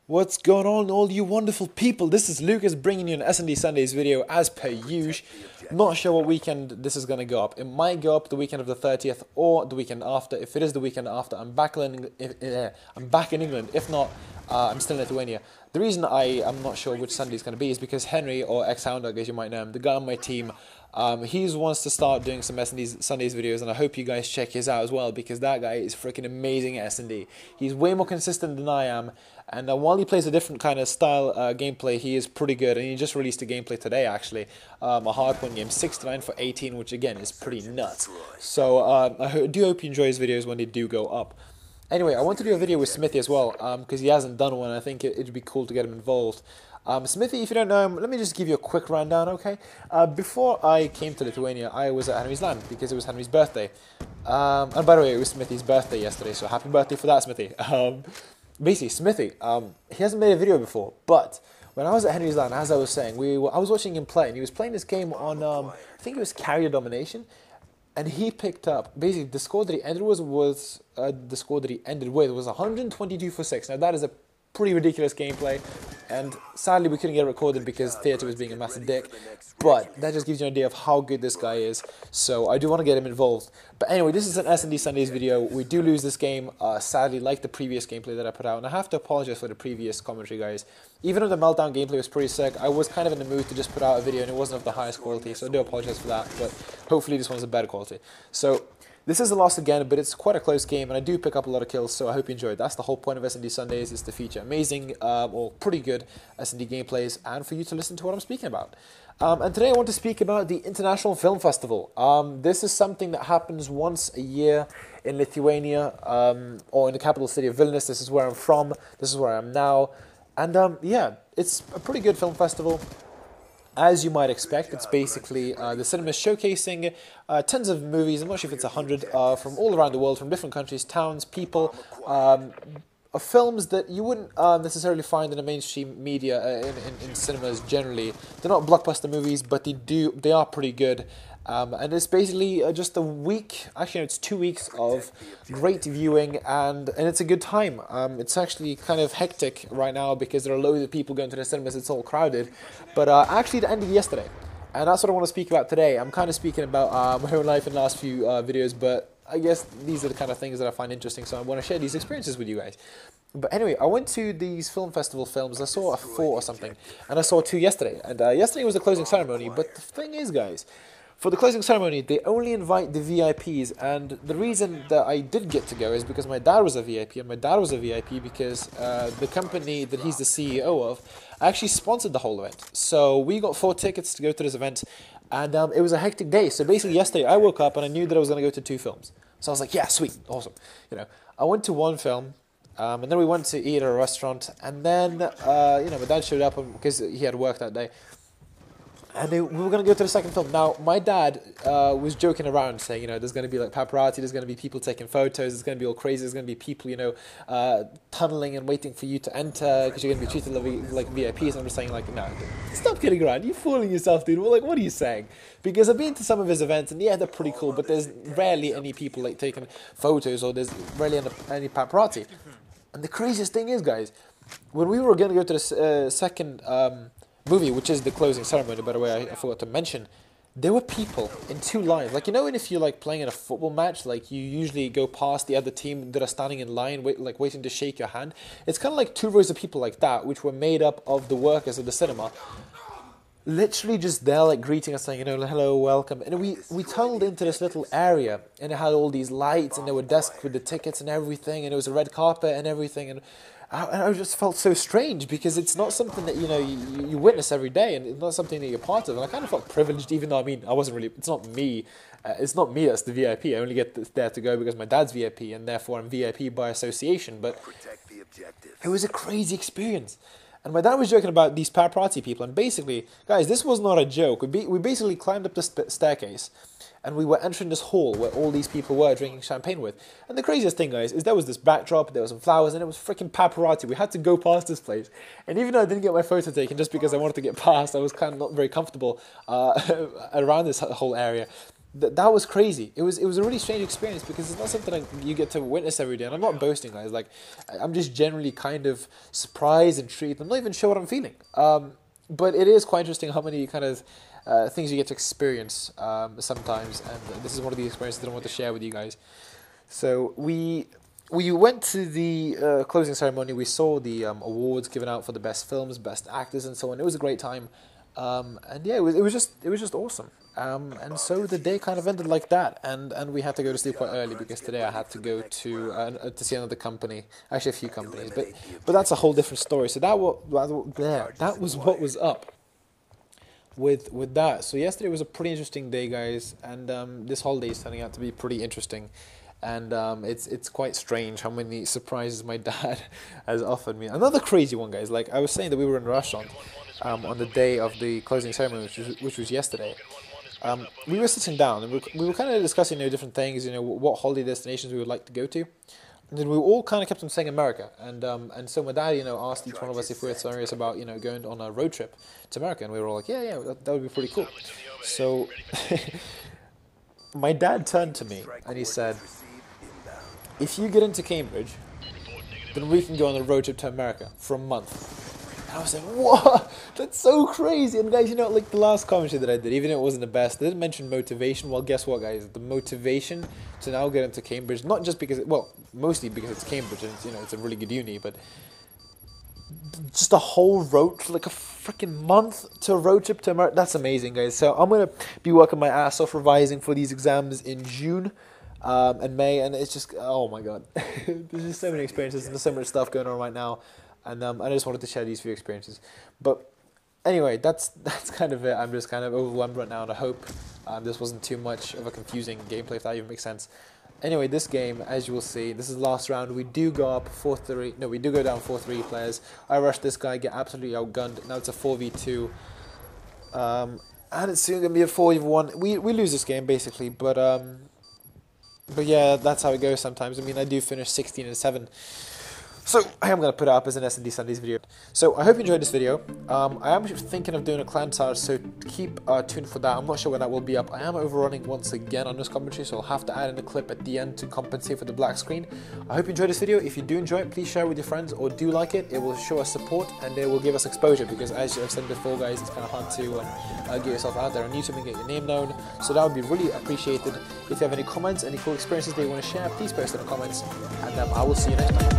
What's going on, all you wonderful people? This is Lucas bringing you an SnD Sundays video as per usual. Not sure what weekend this is going to go up. It might go up the weekend of the 30th or the weekend after. If it is the weekend after, I'm back in England. If not, I'm still in Lithuania. The reason I am not sure which Sunday it's going to be is because Henry, or ex-Houndog as you might know him, the guy on my team, he wants to start doing some SnD Sundays videos, and I hope you guys check his out as well, because that guy is freaking amazing at SnD. He's way more consistent than I am, and while he plays a different kind of style gameplay, he is pretty good, and he just released a gameplay today actually, a hardpoint game, 69 for 18, which again is pretty nuts. So I do hope you enjoy his videos when they do go up. Anyway, I want to do a video with Smithy as well, because he hasn't done one. I think it'd be cool to get him involved. Smithy, if you don't know him, let me just give you a quick rundown, okay? Before I came to Lithuania, I was at Henry's land, because it was Henry's birthday. And by the way, it was Smithy's birthday yesterday, so happy birthday for that, Smithy. Basically, Smithy, he hasn't made a video before, but when I was at Henry's land, as I was saying, I was watching him play, and he was playing this game on, I think it was Carrier Domination. And he picked up, basically, the score that he ended with was 122 for 6. Now, that is a pretty ridiculous gameplay, and sadly, we couldn't get it recorded because Theatre was being a massive dick, but that just gives you an idea of how good this guy is, so I do want to get him involved. But anyway, this is an SnD Sundays video. We do lose this game, sadly, like the previous gameplay that I put out, and I have to apologize for the previous commentary, guys. Even though the Meltdown gameplay was pretty sick, I was kind of in the mood to just put out a video, and it wasn't of the highest quality, so I do apologize for that, but hopefully this one's of better quality. So, this is a loss again, but it's quite a close game, and I do pick up a lot of kills, so I hope you enjoyed. That's the whole point of SnD Sundays, is to feature amazing, or pretty good SnD gameplays, and for you to listen to what I'm speaking about. And today I want to speak about the International Film Festival. This is something that happens once a year in Lithuania, or in the capital city of Vilnius. This is where I'm from, this is where I am now, and yeah, it's a pretty good film festival. As you might expect, it's basically the cinema showcasing tons of movies. I'm not sure if it's 100 from all around the world, from different countries, towns, people, of films that you wouldn't necessarily find in the mainstream media in cinemas generally. They're not blockbuster movies, but they are pretty good. And it's basically just a week, actually no, it's 2 weeks of great viewing, and it's a good time. It's actually kind of hectic right now because there are loads of people going to the cinemas, it's all crowded. But actually it ended yesterday, and that's what I want to speak about today. I'm kind of speaking about my own life in the last few videos, but I guess these are the kind of things that I find interesting, so I want to share these experiences with you guys. But anyway, I went to these film festival films. I saw 4 or something, and I saw 2 yesterday. And yesterday was the closing ceremony, but the thing is, guys, for the closing ceremony, they only invite the VIPs, and the reason that I did get to go is because my dad was a VIP, and my dad was a VIP because the company that he's the CEO of actually sponsored the whole event. So we got 4 tickets to go to this event, and it was a hectic day. So basically yesterday I woke up and I knew that I was going to go to 2 films. So I was like, yeah, sweet, awesome. You know, I went to 1 film, and then we went to eat at a restaurant, and then, you know, my dad showed up because he had work that day. And we were going to go to the second film. Now, my dad was joking around, saying, you know, there's going to be like paparazzi, there's going to be people taking photos, there's going to be all crazy, there's going to be people, you know, tunneling and waiting for you to enter because you're going to be treated like VIPs. And I'm just saying, like, no, stop kidding around. You're fooling yourself, dude. Well, like, what are you saying? Because I've been to some of his events, and yeah, they're pretty cool, but there's rarely any people like taking photos, or there's rarely any paparazzi. And the craziest thing is, guys, when we were going to go to the second movie, which is the closing ceremony, by the way, I forgot to mention, there were people in 2 lines. Like, you know, if you're like playing in a football match, like you usually go past the other team that are standing in line, waiting to shake your hand. It's kind of like 2 rows of people like that, which were made up of the workers of the cinema, literally just there, like greeting us, saying, you know, hello, welcome. And we tunneled into this little area, and it had all these lights, and there were desks with the tickets and everything, and it was a red carpet and everything, and I just felt so strange because it's not something that, you know, you witness every day, and it's not something that you're part of. And I kind of felt privileged, even though, I mean, I wasn't really, it's not me that's the VIP. I only get there to go because my dad's VIP, and therefore I'm VIP by association. But it was a crazy experience. And my dad was joking about these paparazzi people, and basically, guys, this was not a joke. We basically climbed up the staircase, and we were entering this hall where all these people were drinking champagne with. And the craziest thing, guys, is there was this backdrop, there was some flowers, and it was freaking paparazzi. We had to go past this place. And even though I didn't get my photo taken just because I wanted to get past, I was kind of not very comfortable around this whole area. that was crazy. It was a really strange experience because it's not something like you get to witness every day. And I'm not boasting, guys. Like, I'm just generally kind of surprised, intrigued. I'm not even sure what I'm feeling. But it is quite interesting how many kind of things you get to experience sometimes. And this is one of the experiences that I want to share with you guys. So we went to the closing ceremony. We saw the awards given out for the best films, best actors, and so on. It was a great time. And yeah, it was just awesome. And so the day kind of ended like that, and we had to go to sleep quite early because today I had to go to see another company, actually a few companies, but that's a whole different story. So that was what was up with that. So yesterday was a pretty interesting day, guys, and this holiday is turning out to be pretty interesting. And it's quite strange how many surprises my dad has offered me. Another crazy one, guys. Like I was saying that we were in a restaurant on the day of the closing ceremony, which was yesterday. We were sitting down and we were kind of discussing different things, what holiday destinations we would like to go to. And then we all kind of kept on saying America. And so my dad, asked each one of us if we were serious about, going on a road trip to America. And we were all like, yeah, that would be pretty cool. So my dad turned to me and he said, if you get into Cambridge, then we can go on a road trip to America for a month. And I was like, what? That's so crazy. And guys, like the last commentary that I did, even if it wasn't the best, I didn't mention motivation. Well, guess what, guys? The motivation to now get into Cambridge, not just because, mostly because it's Cambridge and it's a really good uni, but just a whole road, like a freaking month to a road trip to America. That's amazing, guys. So I'm going to be working my ass off revising for these exams in June. And May, and it's just, oh my god, there's just so many experiences and there's so much stuff going on right now, and I just wanted to share these few experiences. But anyway, that's kind of it. I'm just kind of overwhelmed right now, and I hope this wasn't too much of a confusing gameplay, if that even makes sense. Anyway, this game, as you will see, this is the last round. We do go up 4-3. No, we do go down 4-3 players. I rushed this guy, get absolutely outgunned. Now it's a 4v2, and it's soon gonna be a 4v1. We lose this game basically, but yeah, that's how it goes sometimes. I mean, I do finish 16-7. So I am going to put it up as an SnD SunD's video. So I hope you enjoyed this video. I am thinking of doing a clan charge, so keep tuned for that. I'm not sure when that will be up. I am overrunning once again on this commentary, so I'll have to add in a clip at the end to compensate for the black screen. I hope you enjoyed this video. If you do enjoy it, please share it with your friends or do like it. It will show us support and it will give us exposure, because as I've said before, guys, it's kind of hard to get yourself out there on YouTube and get your name known. So that would be really appreciated. If you have any comments, any cool experiences that you want to share, please post in the comments, and I will see you next time.